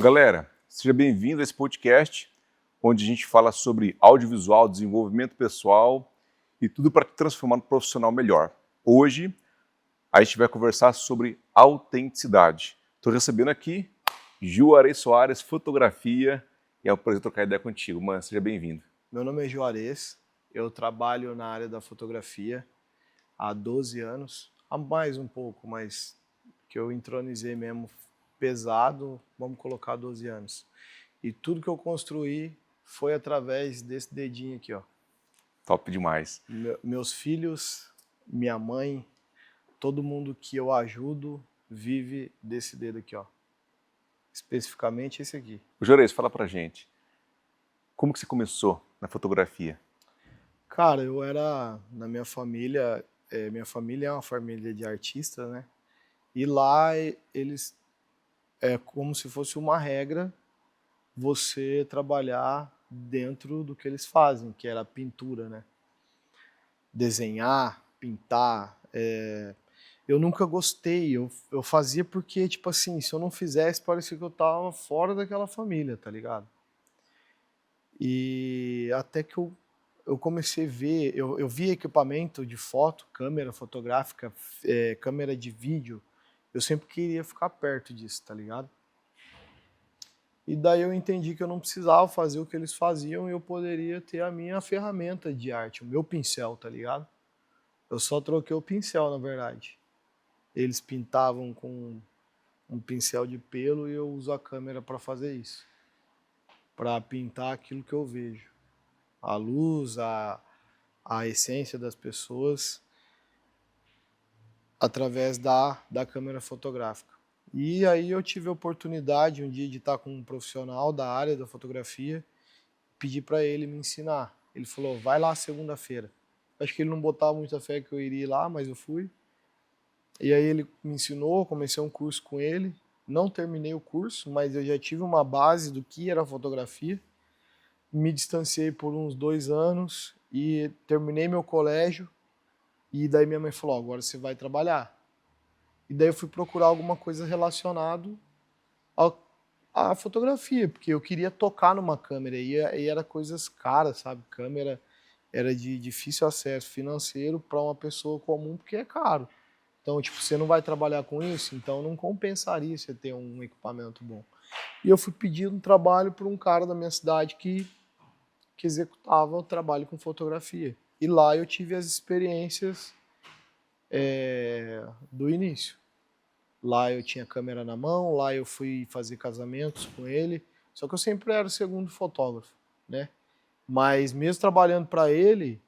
Galera, seja bem-vindo a esse podcast, onde a gente fala sobre audiovisual, desenvolvimento pessoal e tudo para te transformar num profissional melhor. Hoje, a gente vai conversar sobre autenticidade. Estou recebendo aqui Juarez Soares, fotografia, e é um prazer trocar ideia contigo. Mano, seja bem-vindo. Meu nome é Juarez, eu trabalho na área da fotografia há 12 anos, há mais um pouco, mas que eu entronizei mesmo pesado, vamos colocar 12 anos. E tudo que eu construí foi através desse dedinho aqui, ó. Top demais. Meus filhos, minha mãe, todo mundo que eu ajudo vive desse dedo aqui, ó. Especificamente esse aqui. Juarez, fala pra gente, como que você começou na fotografia? Cara, na minha família é uma família de artistas, né? E lá eles é como se fosse uma regra você trabalhar dentro do que eles fazem, que era a pintura, né? Desenhar, pintar. Eu nunca gostei, eu fazia porque, tipo assim, se eu não fizesse, parecia que eu tava fora daquela família, tá ligado? E até que eu comecei a ver, eu vi equipamento de foto, câmera fotográfica, câmera de vídeo, eu sempre queria ficar perto disso, tá ligado? E daí eu entendi que eu não precisava fazer o que eles faziam e eu poderia ter a minha ferramenta de arte, o meu pincel, tá ligado? Eu só troquei o pincel, na verdade. Eles pintavam com um pincel de pelo e eu uso a câmera para fazer isso. Para pintar aquilo que eu vejo. A luz, a essência das pessoas através da câmera fotográfica. E aí eu tive a oportunidade um dia de estar com um profissional da área da fotografia, pedi para ele me ensinar. Ele falou, vai lá segunda-feira. Acho que ele não botava muita fé que eu iria lá, mas eu fui. E aí ele me ensinou, comecei um curso com ele. Não terminei o curso, mas eu já tive uma base do que era fotografia. Me distanciei por uns 2 anos e terminei meu colégio. E daí minha mãe falou, agora você vai trabalhar. E daí eu fui procurar alguma coisa relacionado à fotografia, porque eu queria tocar numa câmera e era coisas caras, sabe? Câmera era de difícil acesso financeiro para uma pessoa comum, porque é caro. Então, tipo, você não vai trabalhar com isso, então não compensaria você ter um equipamento bom. E eu fui pedir um trabalho para um cara da minha cidade que executava o trabalho com fotografia. E lá eu tive as experiências do início. Lá eu tinha câmera na mão, lá eu fui fazer casamentos com ele. Só que eu sempre era o segundo fotógrafo, né? Mas mesmo trabalhando para ele,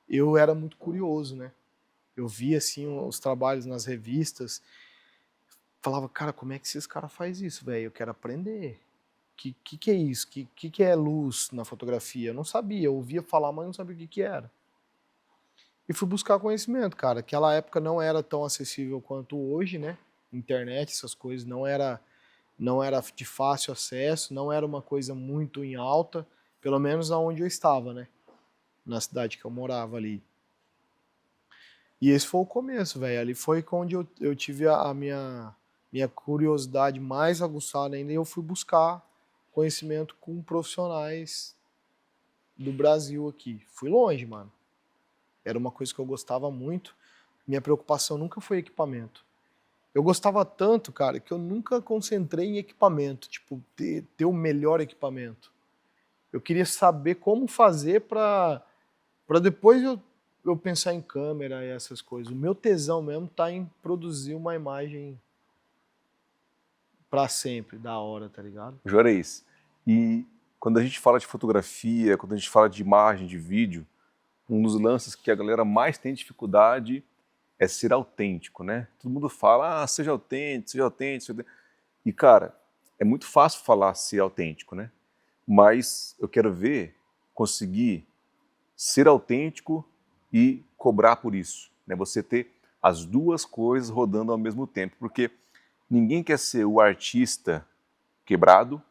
eu era muito curioso, né? Eu via assim os trabalhos nas revistas, falava, cara, como é que esses caras fazem isso, velho? Eu quero aprender. Que é isso? Que é luz na fotografia? Eu não sabia, eu ouvia falar, mas não sabia o que era. E fui buscar conhecimento, cara. Aquela época não era tão acessível quanto hoje, né? Internet, essas coisas, não era de fácil acesso, não era uma coisa muito em alta, pelo menos aonde eu estava, né? Na cidade que eu morava ali. E esse foi o começo, velho. Ali foi onde eu tive a minha curiosidade mais aguçada ainda e eu fui buscar conhecimento com profissionais do Brasil aqui. Fui longe, mano. Era uma coisa que eu gostava muito. Minha preocupação nunca foi equipamento. Eu gostava tanto, cara, que eu nunca concentrei em equipamento, tipo, ter o melhor equipamento. Eu queria saber como fazer para depois eu pensar em câmera e essas coisas. O meu tesão mesmo tá em produzir uma imagem para sempre, da hora, tá ligado? Juarez, e quando a gente fala de fotografia, quando a gente fala de imagem, de vídeo, um dos lances que a galera mais tem dificuldade é ser autêntico, né? Todo mundo fala, seja autêntico, seja autêntico, seja autêntico. E, cara, é muito fácil falar ser autêntico, né? Mas eu quero ver conseguir ser autêntico e cobrar por isso, né? Você ter as duas coisas rodando ao mesmo tempo, porque ninguém quer ser o artista quebrado,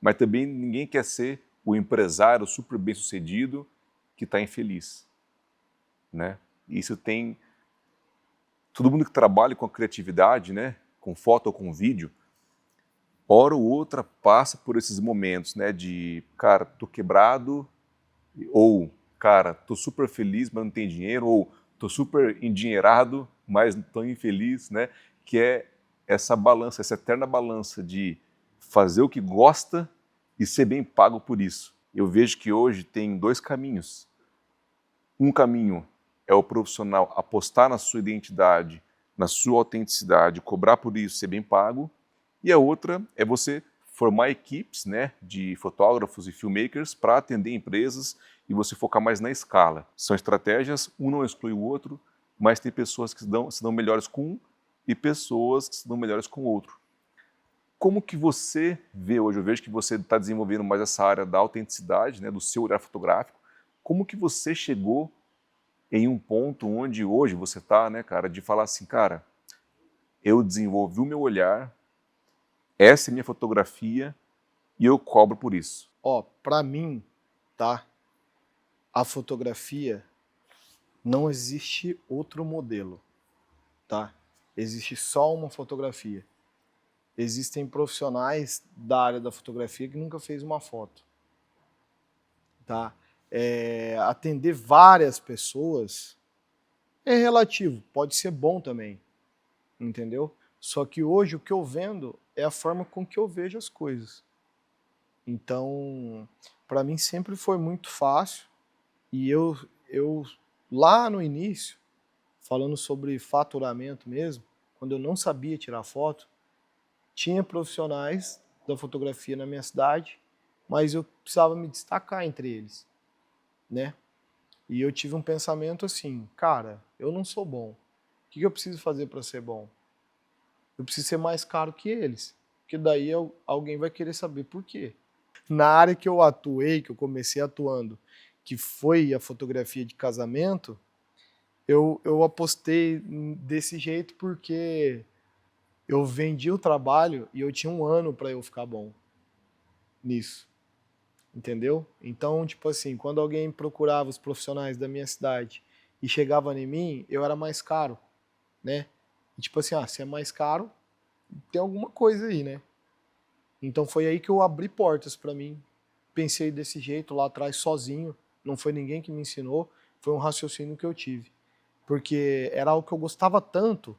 mas também ninguém quer ser o empresário super bem-sucedido que está infeliz, né? Isso tem todo mundo que trabalha com a criatividade, né, com foto ou com vídeo, hora ou outra passa por esses momentos, né, de, cara, tô quebrado, ou, cara, tô super feliz, mas não tenho dinheiro, ou tô super endinheirado, mas tô infeliz, né, que é essa balança, essa eterna balança de fazer o que gosta e ser bem pago por isso. Eu vejo que hoje tem dois caminhos. Um caminho é o profissional apostar na sua identidade, na sua autenticidade, cobrar por isso, ser bem pago. E a outra é você formar equipes, né, de fotógrafos e filmmakers para atender empresas e você focar mais na escala. São estratégias, um não exclui o outro, mas tem pessoas que se dão melhores com um e pessoas que se dão melhores com o outro. Como que você vê hoje? Eu vejo que você está desenvolvendo mais essa área da autenticidade, né, do seu olhar fotográfico. Como que você chegou em um ponto onde hoje você está, né, cara, de falar assim, cara, eu desenvolvi o meu olhar, essa é minha fotografia e eu cobro por isso. Ó, pra mim, tá? A fotografia não existe outro modelo, tá? Existe só uma fotografia. Existem profissionais da área da fotografia que nunca fez uma foto, tá? Atender várias pessoas é relativo, pode ser bom também, entendeu? Só que hoje o que eu vendo é a forma com que eu vejo as coisas. Então, para mim sempre foi muito fácil e eu lá no início, falando sobre faturamento mesmo, quando eu não sabia tirar foto, tinha profissionais da fotografia na minha cidade, mas eu precisava me destacar entre eles, né? E eu tive um pensamento assim, cara, eu não sou bom. O que eu preciso fazer para ser bom? Eu preciso ser mais caro que eles, porque daí alguém vai querer saber por quê. Na área que eu atuei, que eu comecei atuando, que foi a fotografia de casamento, eu apostei desse jeito porque eu vendi o trabalho e eu tinha um ano para eu ficar bom nisso, entendeu? Então, tipo assim, quando alguém procurava os profissionais da minha cidade e chegava em mim, eu era mais caro, né? E tipo assim, se é mais caro, tem alguma coisa aí, né? Então foi aí que eu abri portas para mim. Pensei desse jeito lá atrás sozinho, não foi ninguém que me ensinou, foi um raciocínio que eu tive. Porque era algo que eu gostava tanto,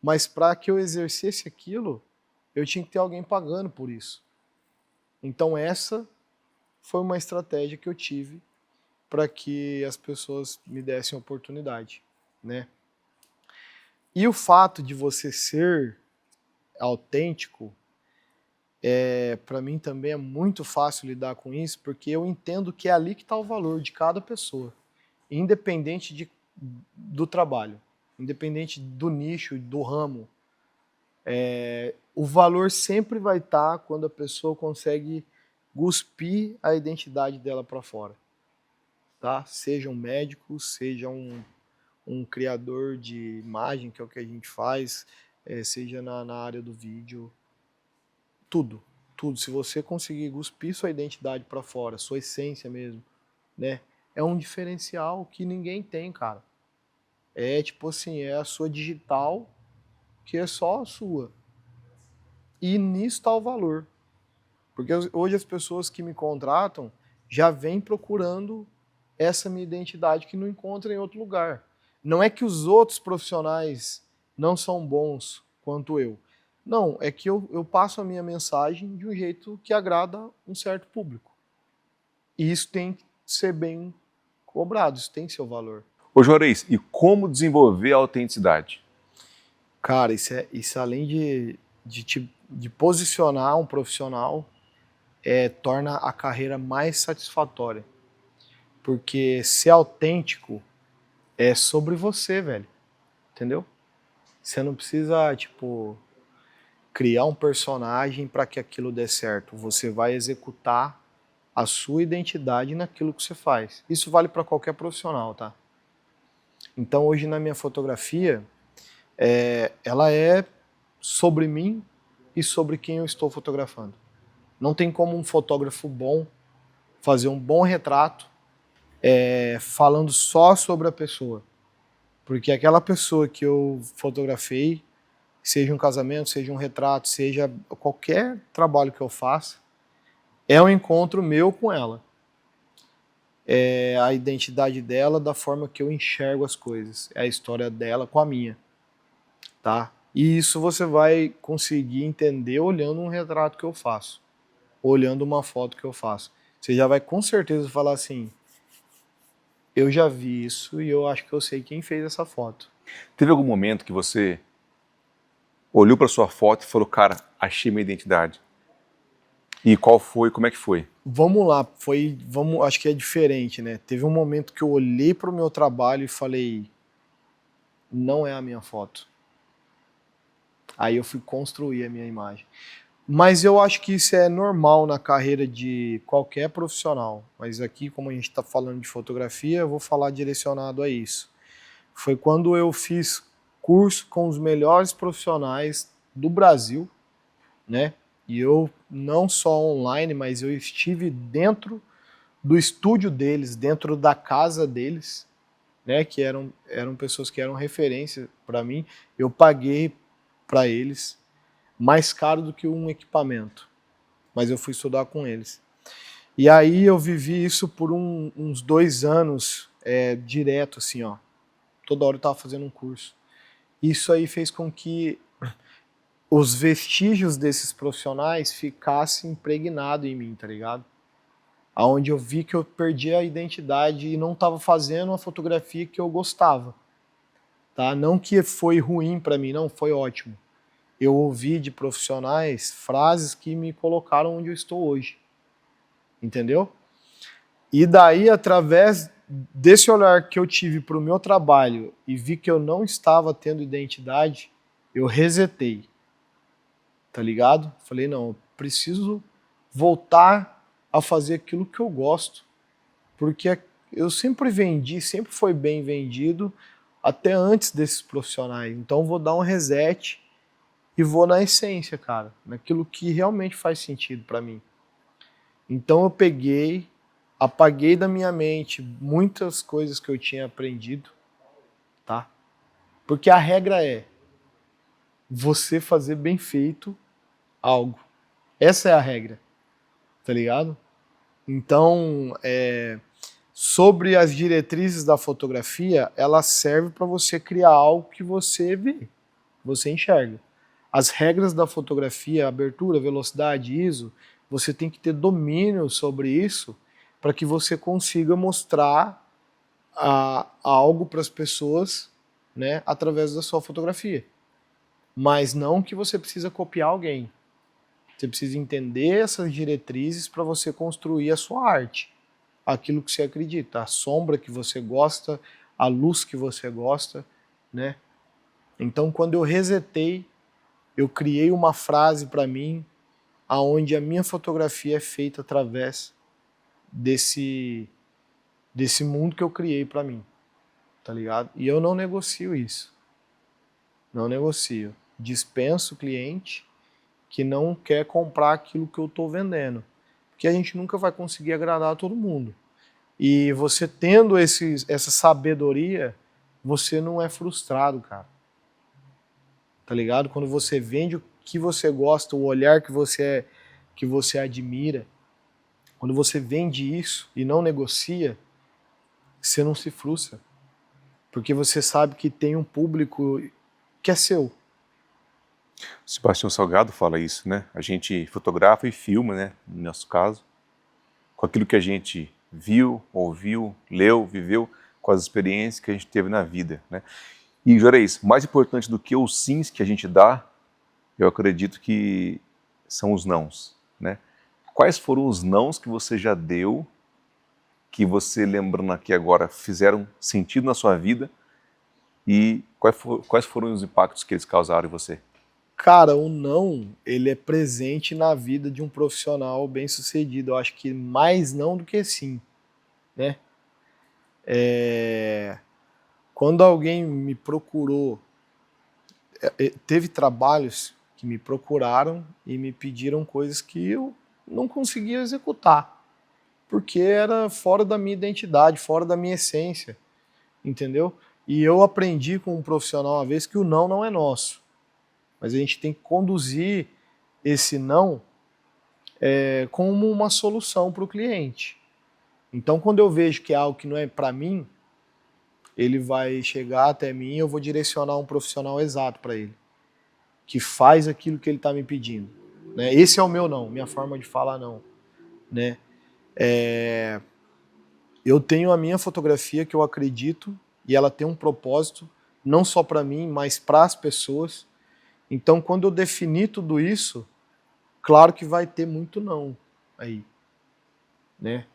mas para que eu exercesse aquilo, eu tinha que ter alguém pagando por isso. Então essa foi uma estratégia que eu tive para que as pessoas me dessem oportunidade, né? E o fato de você ser autêntico, para mim também é muito fácil lidar com isso, porque eu entendo que é ali que está o valor de cada pessoa, independente do trabalho, independente do nicho, do ramo. O valor sempre vai estar quando a pessoa consegue cuspir a identidade dela para fora, tá? Seja um médico, seja um criador de imagem, que é o que a gente faz, seja na área do vídeo, tudo, tudo. Se você conseguir cuspir sua identidade para fora, sua essência mesmo, né? É um diferencial que ninguém tem, cara. É tipo assim, é a sua digital que é só a sua. E nisso está o valor. Porque hoje as pessoas que me contratam já vêm procurando essa minha identidade que não encontram em outro lugar. Não é que os outros profissionais não são bons quanto eu. Não, é que eu passo a minha mensagem de um jeito que agrada um certo público. E isso tem que ser bem cobrado, isso tem seu valor. Ô Juarez, e como desenvolver a autenticidade? Cara, isso além de posicionar um profissional, torna a carreira mais satisfatória. Porque ser autêntico é sobre você, velho. Entendeu? Você não precisa, tipo, criar um personagem para que aquilo dê certo. Você vai executar a sua identidade naquilo que você faz. Isso vale para qualquer profissional, tá? Então hoje na minha fotografia, ela é sobre mim e sobre quem eu estou fotografando. Não tem como um fotógrafo bom fazer um bom retrato falando só sobre a pessoa. Porque aquela pessoa que eu fotografei, seja um casamento, seja um retrato, seja qualquer trabalho que eu faça, é um encontro meu com ela. É a identidade dela, da forma que eu enxergo as coisas. É a história dela com a minha, tá? E isso você vai conseguir entender olhando um retrato que eu faço, olhando uma foto que eu faço. Você já vai com certeza falar assim, eu já vi isso e eu acho que eu sei quem fez essa foto. Teve algum momento que você olhou para sua foto e falou, cara, achei minha identidade? E qual foi, como é que foi? Vamos lá, acho que é diferente, né? Teve um momento que eu olhei para o meu trabalho e falei, não é a minha foto. Aí eu fui construir a minha imagem. Mas eu acho que isso é normal na carreira de qualquer profissional. Mas aqui, como a gente está falando de fotografia, eu vou falar direcionado a isso. Foi quando eu fiz curso com os melhores profissionais do Brasil, né? E eu não só online, mas eu estive dentro do estúdio deles, dentro da casa deles, né? Que eram pessoas que eram referência para mim. Eu paguei para eles mais caro do que um equipamento, mas eu fui estudar com eles. E aí eu vivi isso por uns 2 anos direto, assim, ó. Toda hora eu estava fazendo um curso. Isso aí fez com que os vestígios desses profissionais ficassem impregnados em mim, tá ligado? Aonde eu vi que eu perdi a identidade e não estava fazendo a fotografia que eu gostava, tá? Não que foi ruim para mim, não, foi ótimo. Eu ouvi de profissionais frases que me colocaram onde eu estou hoje, entendeu? E daí, através desse olhar que eu tive para o meu trabalho e vi que eu não estava tendo identidade, eu resetei, tá ligado? Falei, não, eu preciso voltar a fazer aquilo que eu gosto, porque eu sempre vendi, sempre foi bem vendido, até antes desses profissionais. Então vou dar um reset e vou na essência, cara, naquilo que realmente faz sentido para mim. Então eu peguei, apaguei da minha mente muitas coisas que eu tinha aprendido, tá? Porque a regra é você fazer bem feito algo. Essa é a regra, tá ligado? Então, sobre as diretrizes da fotografia, ela serve para você criar algo que você vê, você enxerga. As regras da fotografia, abertura, velocidade, ISO, você tem que ter domínio sobre isso para que você consiga mostrar algo para as pessoas, né, através da sua fotografia. Mas não que você precisa copiar alguém. Você precisa entender essas diretrizes para você construir a sua arte. Aquilo que você acredita, a sombra que você gosta, a luz que você gosta, né? Então, quando eu resetei, eu criei uma frase para mim, aonde a minha fotografia é feita através desse mundo que eu criei para mim, tá ligado? E eu não negocio isso, não negocio. Dispenso o cliente que não quer comprar aquilo que eu estou vendendo, porque a gente nunca vai conseguir agradar todo mundo. E você tendo essa sabedoria, você não é frustrado, cara. Tá ligado? Quando você vende o que você gosta, o olhar que você admira, quando você vende isso e não negocia, você não se frustra. Porque você sabe que tem um público que é seu. Sebastião Salgado fala isso, né? A gente fotografa e filma, né? No nosso caso, com aquilo que a gente viu, ouviu, leu, viveu, com as experiências que a gente teve na vida, né? E, Juarez, mais importante do que os sims que a gente dá, eu acredito que são os nãos, né? Quais foram os nãos que você já deu, que você, lembrando aqui agora, fizeram sentido na sua vida e quais foram os impactos que eles causaram em você? Cara, o não, ele é presente na vida de um profissional bem-sucedido. Eu acho que mais não do que sim, né? Quando alguém me procurou, teve trabalhos que me procuraram e me pediram coisas que eu não conseguia executar, porque era fora da minha identidade, fora da minha essência, entendeu? E eu aprendi com um profissional uma vez que o não não é nosso. mas a gente tem que conduzir esse não como uma solução para o cliente. Então, quando eu vejo que é algo que não é para mim, ele vai chegar até mim e eu vou direcionar um profissional exato para ele, que faz aquilo que ele está me pedindo. Né? Esse é o meu não, minha forma de falar não. Né? Eu tenho a minha fotografia que eu acredito e ela tem um propósito, não só para mim, mas para as pessoas. Então, quando eu definir tudo isso, claro que vai ter muito não aí, né?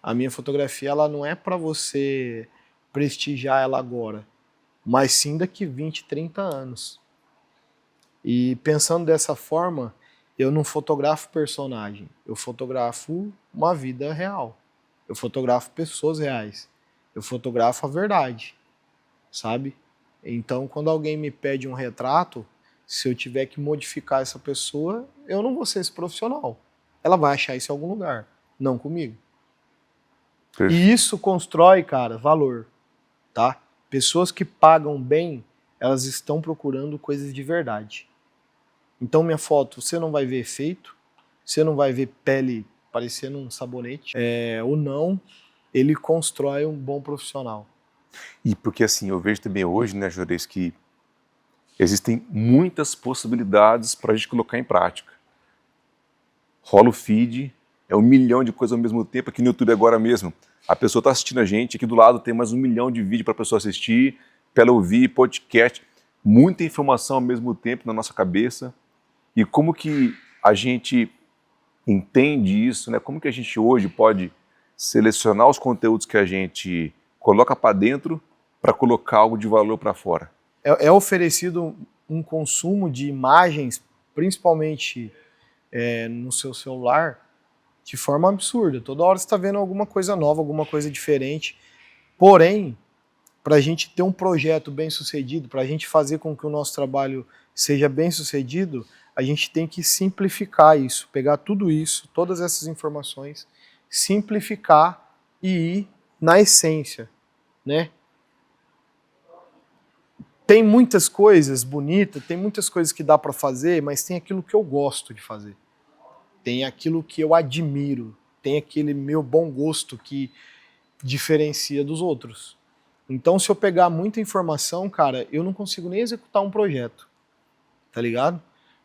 A minha fotografia ela não é para você prestigiar ela agora, mas sim daqui 20, 30 anos. E pensando dessa forma, eu não fotografo personagem, eu fotografo uma vida real. Eu fotografo pessoas reais. Eu fotografo a verdade, sabe? Então, quando alguém me pede um retrato, se eu tiver que modificar essa pessoa, eu não vou ser esse profissional. Ela vai achar isso em algum lugar, não comigo. E isso constrói, cara, valor, tá? Pessoas que pagam bem, elas estão procurando coisas de verdade. Então, minha foto, você não vai ver efeito, você não vai ver pele parecendo um sabonete. O não, ele constrói um bom profissional. E porque assim, eu vejo também hoje, né, Juarez, que existem muitas possibilidades para a gente colocar em prática. Rola o feed, é 1 milhão de coisas ao mesmo tempo, aqui no YouTube agora mesmo. A pessoa está assistindo a gente, aqui do lado tem mais 1 milhão de vídeos para a pessoa assistir, para ela ouvir, podcast, muita informação ao mesmo tempo na nossa cabeça. E como que a gente entende isso, né? Como que a gente hoje pode selecionar os conteúdos que a gente coloca para dentro para colocar algo de valor para fora? É oferecido um consumo de imagens, principalmente no seu celular, de forma absurda. Toda hora você está vendo alguma coisa nova, alguma coisa diferente. Porém, para a gente ter um projeto bem sucedido, para a gente fazer com que o nosso trabalho seja bem sucedido, a gente tem que simplificar isso, pegar tudo isso, todas essas informações, simplificar e ir na essência, né? Tem muitas coisas bonitas, tem muitas coisas que dá para fazer, mas tem aquilo que eu gosto de fazer. Tem aquilo que eu admiro, tem aquele meu bom gosto que diferencia dos outros. Então, se eu pegar muita informação, cara, eu não consigo nem executar um projeto, tá ligado?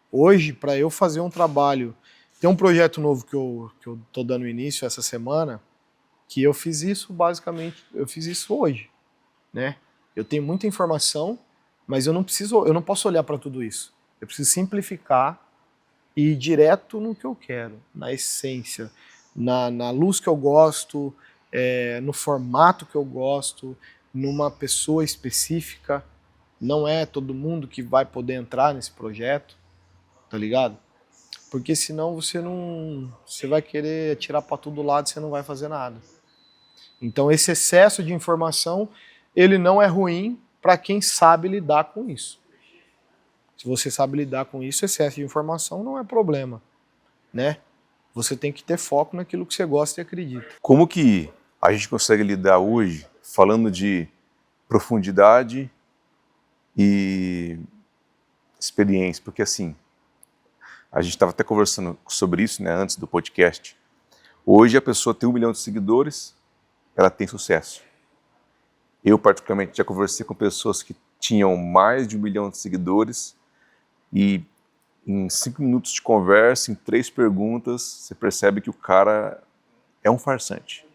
Hoje, para eu fazer um trabalho, tem um projeto novo que eu tô dando início essa semana, que eu fiz isso basicamente, eu fiz isso hoje, né? Eu tenho muita informação, mas eu não posso olhar para tudo isso. Eu preciso simplificar e ir direto no que eu quero, na essência, na luz que eu gosto, no formato que eu gosto, numa pessoa específica. Não é todo mundo que vai poder entrar nesse projeto, tá ligado? Porque senão você vai querer atirar para todo lado e você não vai fazer nada. Então esse excesso de informação, ele não é ruim para quem sabe lidar com isso. Se você sabe lidar com isso, excesso de informação não é problema, né? Você tem que ter foco naquilo que você gosta e acredita. Como que a gente consegue lidar hoje, falando de profundidade e experiência? Porque assim, a gente estava até conversando sobre isso, né, antes do podcast. Hoje a pessoa tem 1 milhão de seguidores, ela tem sucesso. Eu, particularmente, já conversei com pessoas que tinham mais de 1 milhão de seguidores e em 5 minutos de conversa, em 3 perguntas, você percebe que o cara é um farsante.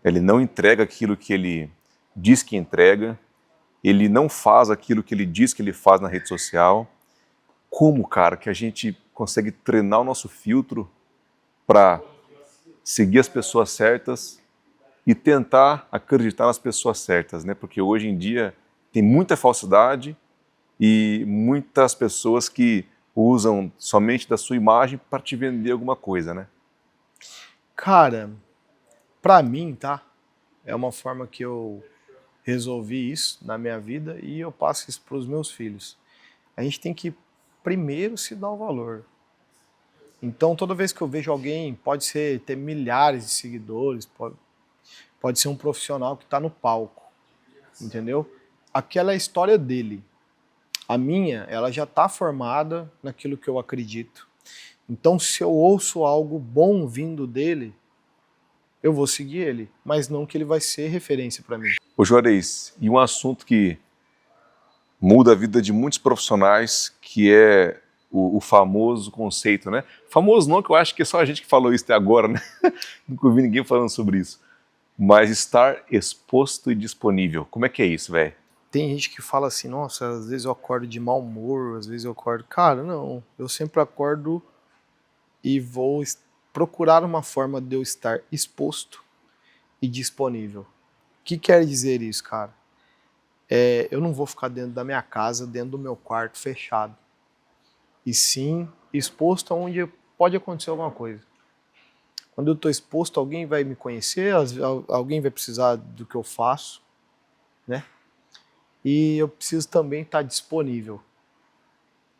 Ele não entrega aquilo que ele diz que entrega, ele não faz aquilo que ele diz que ele faz na rede social. Como, cara, que a gente consegue treinar o nosso filtro para seguir as pessoas certas e tentar acreditar nas pessoas certas, né? Porque hoje em dia tem muita falsidade e muitas pessoas que usam somente da sua imagem para te vender alguma coisa, né? Cara, pra mim, tá? É uma forma que eu resolvi isso na minha vida e eu passo isso pros meus filhos. A gente tem que primeiro se dar o valor. Então, toda vez que eu vejo alguém, pode ter milhares de seguidores, pode ser um profissional que está no palco, entendeu? Aquela é a história dele. A minha, ela já está formada naquilo que eu acredito. Então, se eu ouço algo bom vindo dele, eu vou seguir ele, mas não que ele vai ser referência para mim. Ô Juarez, e um assunto que muda a vida de muitos profissionais, que é o famoso conceito, né? Famoso não, que eu acho que é só a gente que falou isso até agora, né? Nunca ouvi ninguém falando sobre isso. Mas estar exposto e disponível. Como é que é isso, velho? Tem gente que fala assim, nossa, às vezes eu acordo de mau humor, às vezes eu acordo... Cara, não, eu sempre acordo e vou procurar uma forma de eu estar exposto e disponível. O que quer dizer isso, cara? Eu não vou ficar dentro da minha casa, dentro do meu quarto fechado. E sim exposto aonde pode acontecer alguma coisa. Quando eu estou exposto, alguém vai me conhecer, alguém vai precisar do que eu faço, né? E eu preciso também estar disponível.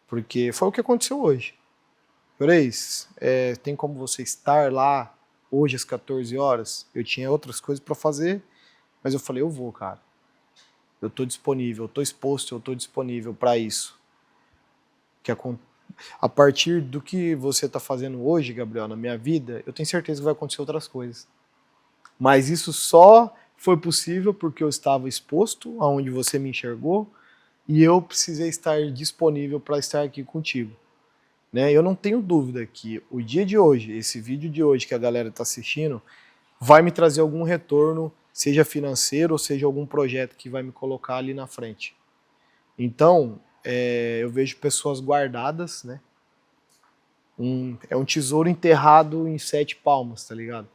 Porque foi o que aconteceu hoje. Juarez, tem como você estar lá hoje às 14 horas? Eu tinha outras coisas para fazer, mas eu falei, eu vou, cara. Eu estou disponível, eu estou exposto, eu estou disponível para isso. A partir do que você está fazendo hoje, Gabriel, na minha vida, eu tenho certeza que vai acontecer outras coisas. Mas isso só foi possível porque eu estava exposto aonde você me enxergou e eu precisei estar disponível para estar aqui contigo. Né? Eu não tenho dúvida que o dia de hoje, esse vídeo de hoje que a galera está assistindo, vai me trazer algum retorno, seja financeiro ou seja algum projeto que vai me colocar ali na frente. Então, eu vejo pessoas guardadas, né? É um tesouro enterrado em 7 palmos, tá ligado?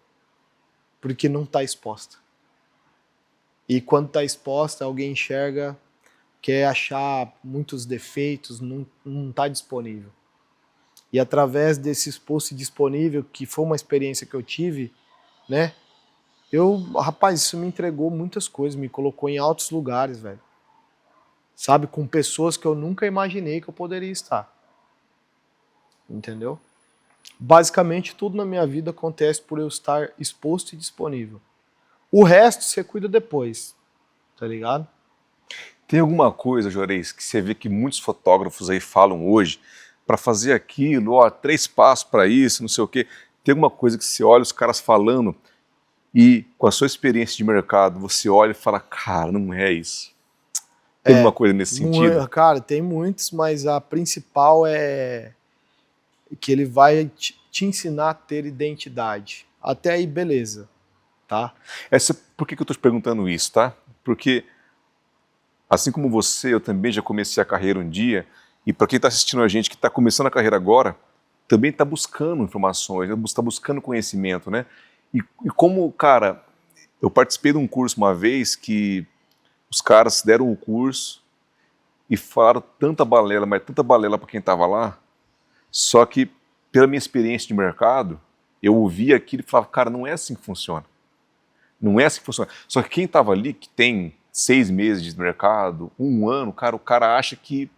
Porque não está exposta. E quando está exposta, alguém enxerga, quer achar muitos defeitos, não está disponível. E através desse exposto e disponível, que foi uma experiência que eu tive, né? Rapaz, isso me entregou muitas coisas, me colocou em altos lugares, velho. Sabe, com pessoas que eu nunca imaginei que eu poderia estar. Entendeu? Basicamente, tudo na minha vida acontece por eu estar exposto e disponível. O resto você cuida depois, tá ligado? Tem alguma coisa, Juarez, que você vê que muitos fotógrafos aí falam hoje, para fazer aquilo, ó, 3 passos para isso, não sei o quê. Tem alguma coisa que você olha os caras falando e, com a sua experiência de mercado, você olha e fala, cara, não é isso. Tem alguma coisa nesse sentido? Cara, tem muitos, mas a principal é que ele vai te ensinar a ter identidade. Até aí, beleza, tá? Por que eu estou te perguntando isso, tá? Porque, assim como você, eu também já comecei a carreira um dia, e para quem está assistindo a gente que está começando a carreira agora, também está buscando informações, está buscando conhecimento, né? E como, cara, eu participei de um curso uma vez que os caras deram o curso e falaram tanta balela, mas tanta balela para quem estava lá, só que pela minha experiência de mercado, eu ouvia aquilo e falava, cara, não é assim que funciona. Não é assim que funciona. Só que quem estava ali, que tem 6 meses de mercado, 1 ano, cara, o cara acha que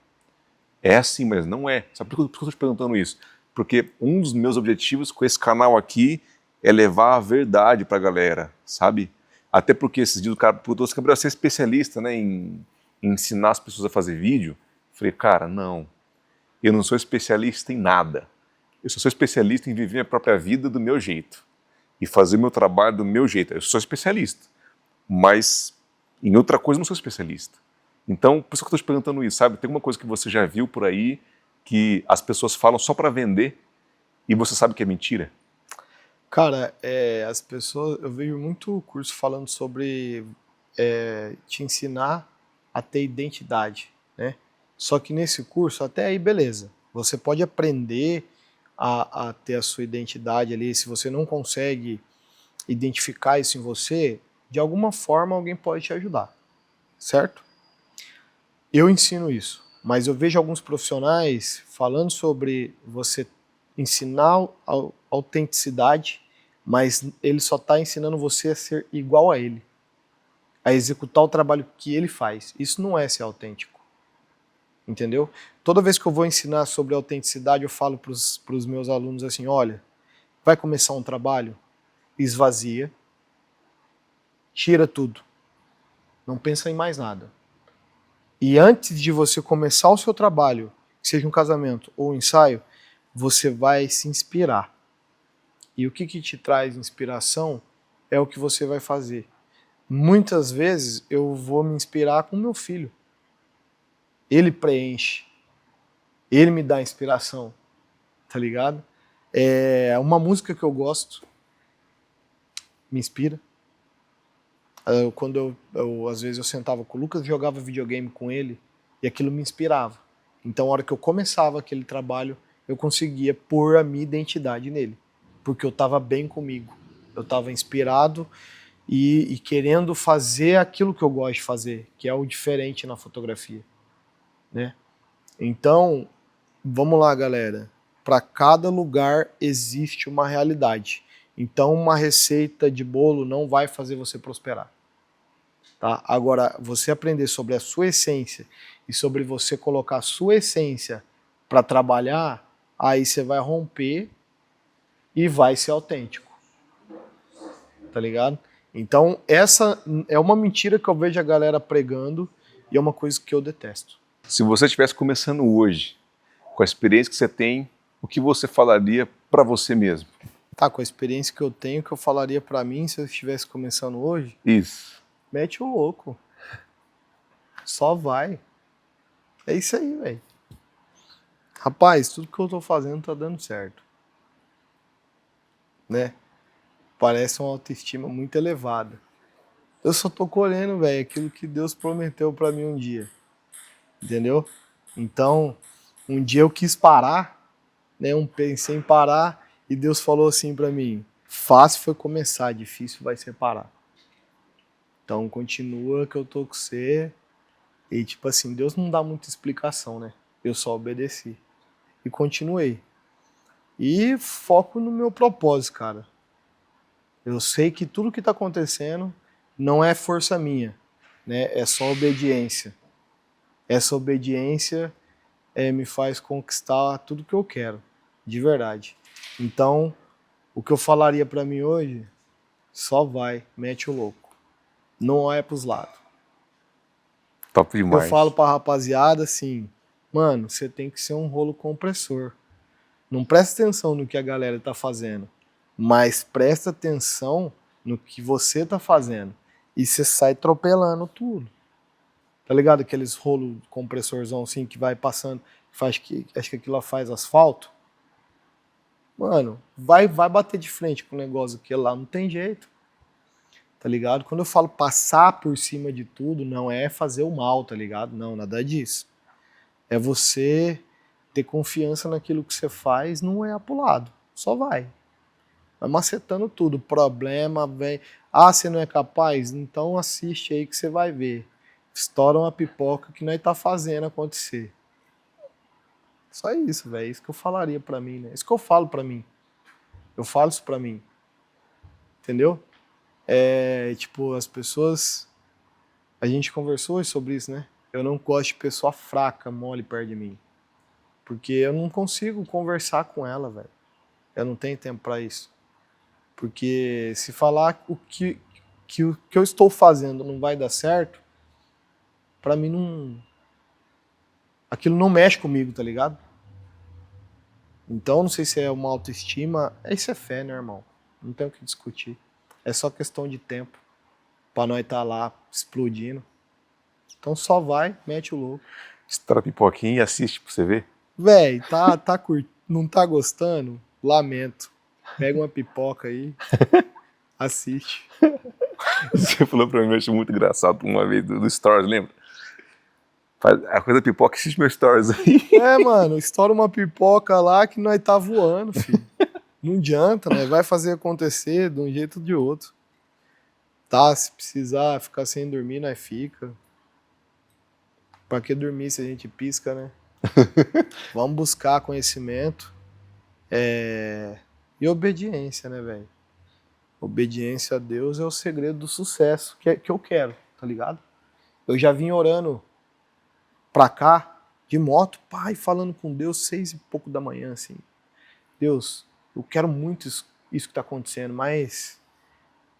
é assim, mas não é. Sabe por que eu estou te perguntando isso? Porque um dos meus objetivos com esse canal aqui é levar a verdade para a galera, sabe? Até porque esses dias o cara perguntou se Gabriel, você é especialista, né, em ensinar as pessoas a fazer vídeo. Eu falei, cara, não. Eu não sou especialista em nada. Eu só sou especialista em viver a própria vida do meu jeito e fazer o meu trabalho do meu jeito. Eu sou especialista, mas em outra coisa eu não sou especialista. Então, por isso que eu estou te perguntando isso, sabe? Tem alguma coisa que você já viu por aí que as pessoas falam só para vender e você sabe que é mentira? Cara, as pessoas, eu vejo muito curso falando sobre te ensinar a ter identidade, né? Só que nesse curso, até aí, beleza. Você pode aprender a ter a sua identidade ali. Se você não consegue identificar isso em você, de alguma forma alguém pode te ajudar, certo? Eu ensino isso, mas eu vejo alguns profissionais falando sobre você ensinar a autenticidade, mas ele só está ensinando você a ser igual a ele, a executar o trabalho que ele faz. Isso não é ser autêntico, entendeu? Toda vez que eu vou ensinar sobre autenticidade, eu falo para os meus alunos assim, olha, vai começar um trabalho, esvazia, tira tudo, não pensa em mais nada. E antes de você começar o seu trabalho, seja um casamento ou um ensaio, você vai se inspirar. E o que te traz inspiração é o que você vai fazer. Muitas vezes eu vou me inspirar com meu filho. Ele preenche, ele me dá inspiração, tá ligado? É uma música que eu gosto, me inspira. Quando às vezes eu sentava com o Lucas, jogava videogame com ele e aquilo me inspirava. Então, a hora que eu começava aquele trabalho, eu conseguia pôr a minha identidade nele, porque eu estava bem comigo, eu estava inspirado e querendo fazer aquilo que eu gosto de fazer, que é o diferente na fotografia, né? Então, vamos lá, galera. Para cada lugar existe uma realidade. Então, uma receita de bolo não vai fazer você prosperar. Tá? Agora, você aprender sobre a sua essência e sobre você colocar a sua essência para trabalhar, aí você vai romper e vai ser autêntico. Tá ligado? Então, essa é uma mentira que eu vejo a galera pregando e é uma coisa que eu detesto. Se você estivesse começando hoje, com a experiência que você tem, o que você falaria para você mesmo? Tá, com a experiência que eu tenho, que eu falaria para mim se eu estivesse começando hoje? Isso. Mete o louco. Só vai. É isso aí, velho. Rapaz, tudo que eu tô fazendo tá dando certo. Né? Parece uma autoestima muito elevada. Eu só tô colhendo, velho, aquilo que Deus prometeu para mim um dia. Entendeu? Então, um dia eu quis parar, né? Pensei em parar e Deus falou assim para mim: fácil foi começar, difícil vai ser parar. Então, continua que eu tô com você. E tipo assim, Deus não dá muita explicação, né? Eu só obedeci. E continuei. E foco no meu propósito, cara. Eu sei que tudo que tá acontecendo não é força minha, né? É só obediência. Essa obediência me faz conquistar tudo que eu quero, de verdade. Então, o que eu falaria para mim hoje, só vai, mete o louco. Não olha pros lados. Top Eu demais. falo pra rapaziada assim, mano, você tem que ser um rolo compressor. Não presta atenção no que a galera tá fazendo, mas presta atenção no que você tá fazendo. E você sai atropelando tudo. Tá ligado? Aqueles rolos compressorzão assim que vai passando, acho que aquilo lá faz asfalto. Mano, vai bater de frente com o negócio que lá não tem jeito. Tá ligado? Quando eu falo passar por cima de tudo, não é fazer o mal, tá ligado? Não, nada disso. É você ter confiança naquilo que você faz, não é pro lado. Só vai. Vai macetando tudo. Problema, vem. Ah, você não é capaz? Então assiste aí que você vai ver. Estoura uma pipoca que nós tá fazendo acontecer. Só isso, velho. Isso que eu falaria pra mim, né? Isso que eu falo pra mim. Eu falo isso pra mim. Entendeu? Tipo, as pessoas. A gente conversou hoje sobre isso, né? Eu não gosto de pessoa fraca, mole perto de mim. Porque eu não consigo conversar com ela, velho. Eu não tenho tempo pra isso. Porque se falar o que eu estou fazendo não vai dar certo, pra mim não. Aquilo não mexe comigo, tá ligado? Então, não sei se é uma autoestima. Isso é fé, né, irmão? Não tem o que discutir. É só questão de tempo pra nós estar lá explodindo. Então só vai, mete o louco. Estoura a pipoquinha e assiste pra você ver. Véi, não tá gostando? Lamento. Pega uma pipoca aí, assiste. Você falou pra mim, eu achei muito engraçado uma vez do Stories, lembra? Faz a coisa da pipoca, assiste meus Stories aí. Mano, estoura uma pipoca lá que nós tá voando, filho. Não adianta, né? Vai fazer acontecer de um jeito ou de outro. Tá, se precisar ficar sem dormir, nós fica. Pra que dormir se a gente pisca, né? Vamos buscar conhecimento e obediência, né, velho? Obediência a Deus é o segredo do sucesso que eu quero, tá ligado? Eu já vim orando pra cá, de moto, pai, falando com Deus 6 e pouco da manhã, assim. Deus, eu quero muito isso que tá acontecendo, mas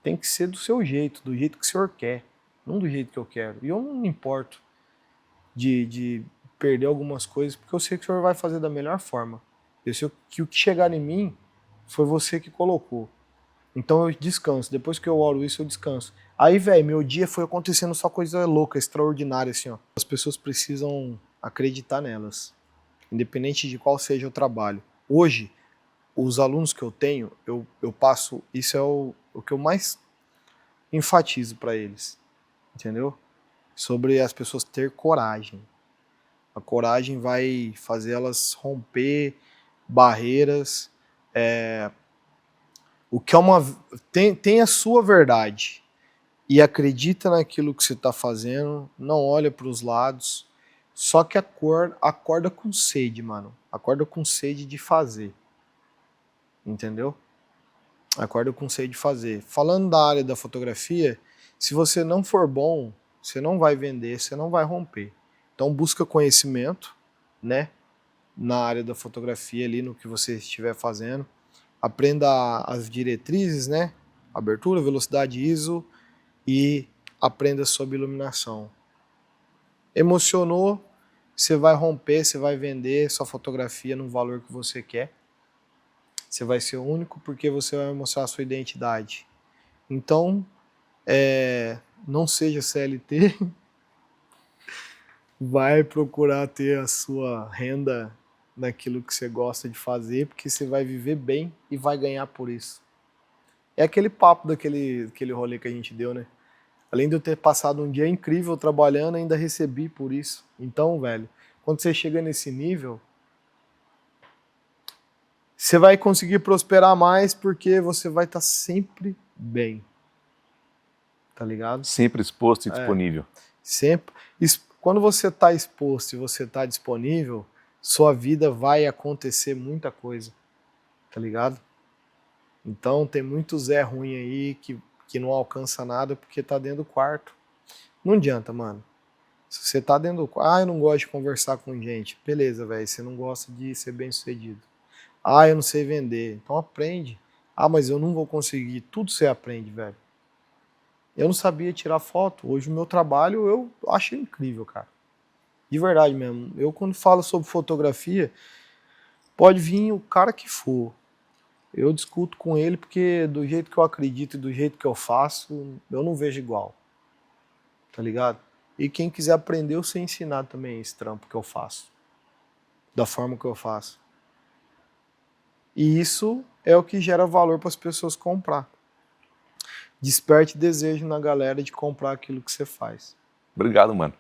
tem que ser do seu jeito, do jeito que o Senhor quer, não do jeito que eu quero. E eu não me importo de perder algumas coisas, porque eu sei que o senhor vai fazer da melhor forma. Eu sei que o que chegar em mim foi você que colocou. Então eu descanso. Depois que eu oro isso, eu descanso. Aí, velho, meu dia foi acontecendo só coisa louca, extraordinária, assim, ó. As pessoas precisam acreditar nelas, independente de qual seja o trabalho. Hoje, os alunos que eu tenho, eu passo, isso é o que eu mais enfatizo para eles, entendeu? Sobre as pessoas ter coragem. A coragem vai fazer elas romper barreiras, o que é tem a sua verdade e acredita naquilo que você está fazendo, não olha para os lados, só que acorda com sede, mano. Acorda com sede de fazer, entendeu? Acorda com sede de fazer. Falando da área da fotografia, se você não for bom, você não vai vender, você não vai romper. Então busca conhecimento, né? Na área da fotografia ali, no que você estiver fazendo. Aprenda as diretrizes, né? Abertura, velocidade, ISO e aprenda sobre iluminação. Emocionou, você vai romper, você vai vender sua fotografia no valor que você quer. Você vai ser único porque você vai mostrar a sua identidade. Então, não seja CLT, vai procurar ter a sua renda naquilo que você gosta de fazer, porque você vai viver bem e vai ganhar por isso. É aquele papo daquele rolê que a gente deu, né? Além de eu ter passado um dia incrível trabalhando, ainda recebi por isso. Então, velho, quando você chega nesse nível, você vai conseguir prosperar mais porque você vai estar sempre bem. Tá ligado? Sempre exposto e disponível. Sempre. Quando você está exposto e você está disponível, sua vida vai acontecer muita coisa. Tá ligado? Então tem muito Zé ruim aí que não alcança nada porque tá dentro do quarto. Não adianta, mano. Se você tá dentro do quarto, eu não gosto de conversar com gente. Beleza, velho, você não gosta de ser bem sucedido. Eu não sei vender. Então aprende. Mas eu não vou conseguir. Tudo você aprende, velho. Eu não sabia tirar foto. Hoje o meu trabalho eu acho incrível, cara. De verdade mesmo. Eu quando falo sobre fotografia, pode vir o cara que for. Eu discuto com ele porque do jeito que eu acredito e do jeito que eu faço, eu não vejo igual. Tá ligado? E quem quiser aprender, eu sei ensinar também esse trampo que eu faço. Da forma que eu faço. E isso é o que gera valor para as pessoas comprar. Desperte desejo na galera de comprar aquilo que você faz. Obrigado, mano,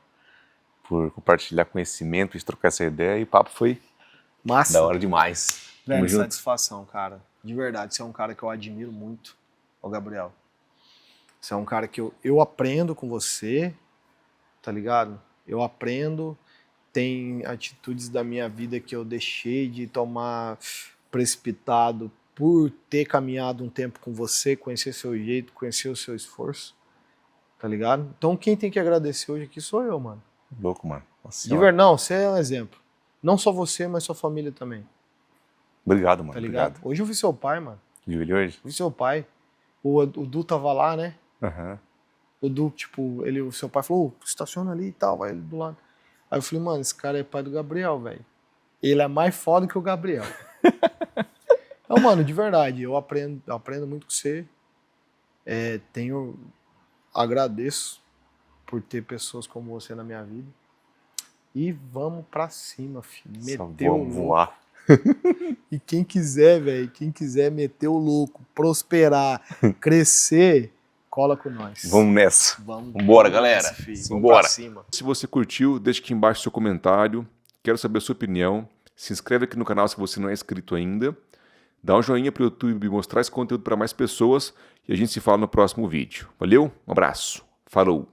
por compartilhar conhecimento, de trocar essa ideia. E o papo foi Massa. da hora demais. Velho, satisfação, cara. De verdade, você é um cara que eu admiro muito, ô Gabriel. Você é um cara que eu aprendo com você, tá ligado? Eu aprendo, tem atitudes da minha vida que eu deixei de tomar precipitado por ter caminhado um tempo com você, conhecer seu jeito, conhecer o seu esforço, tá ligado? Então quem tem que agradecer hoje aqui sou eu, mano. Louco, mano. De verdade, não, você é um exemplo. Não só você, mas sua família também. Obrigado, mano. Tá ligado? Obrigado. Hoje eu vi seu pai, mano. Viu ele hoje? Vi seu pai. O Du tava lá, né? Aham. O Du, tipo, o seu pai falou, estaciona ali e tal, vai ele do lado. Aí eu falei, mano, esse cara é pai do Gabriel, velho. Ele é mais foda que o Gabriel. Então, mano, de verdade, eu aprendo muito com você. Agradeço por ter pessoas como você na minha vida. E vamos pra cima, filho. Meteu Vamos voar. E quem quiser, velho, quem quiser meter o louco, prosperar, crescer, cola com nós. Vamos nessa. Vambora, galera. Vambora. Se você curtiu, deixa aqui embaixo seu comentário. Quero saber a sua opinião. Se inscreve aqui no canal se você não é inscrito ainda. Dá um joinha pro YouTube mostrar esse conteúdo para mais pessoas. E a gente se fala no próximo vídeo. Valeu? Um abraço. Falou.